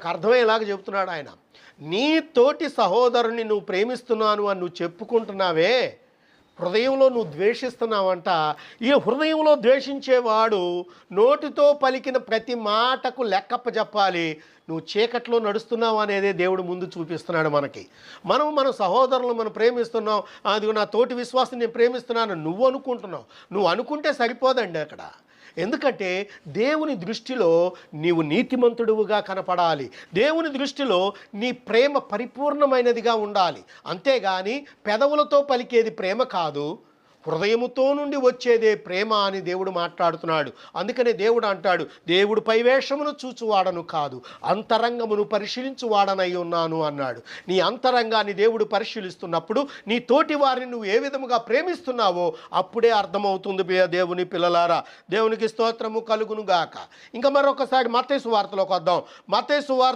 మనకు అర్థమయ్యేలాగా చెబుతున్నాడు ఆయన. నీ తోటి సహోదరుని నువ్వు ప్రేమిస్తున్నాను అని నువ్వు చెప్పుకుంటున్నావే, హృదయంలో నువ్వు ద్వేషిస్తున్నావంట. ఈ హృదయంలో ద్వేషించేవాడు నోటితో పలికిన ప్రతి మాటకు లెక్కప్ప చెప్పాలి. నువ్వు చీకట్లో నడుస్తున్నావు అనేదే దేవుడు ముందు చూపిస్తున్నాడు మనకి. మన సహోదరులను మనం ప్రేమిస్తున్నాం, అది నా తోటి విశ్వాసం నేను ప్రేమిస్తున్నాను నువ్వు అనుకుంటున్నావు. నువ్వు అనుకుంటే సరిపోదండి అక్కడ. ఎందుకంటే దేవుని దృష్టిలో నీవు నీతిమంతుడుగా కనపడాలి. దేవుని దృష్టిలో నీ ప్రేమ పరిపూర్ణమైనదిగా ఉండాలి. అంతేగాని పెదవులతో పలికేది ప్రేమ కాదు, హృదయముతో నుండి వచ్చేదే ప్రేమ అని దేవుడు మాట్లాడుతున్నాడు. అందుకనే దేవుడు అంటాడు, దేవుడు పైవేషమును చూచువాడను కాదు, అంతరంగమును పరిశీలించువాడనై ఉన్నాను అన్నాడు. నీ అంతరంగాన్ని దేవుడు పరిశీలిస్తున్నప్పుడు నీ తోటి వారిని నువ్వు ఏ విధముగా ప్రేమిస్తున్నావో అప్పుడే అర్థమవుతుంది. దేవుని పిల్లలారా, దేవునికి స్తోత్రము కలుగును గాక. ఇంకా మరొకసారి మత్తయి సువార్తలోకి వద్దాం. మత్తయి సువార్త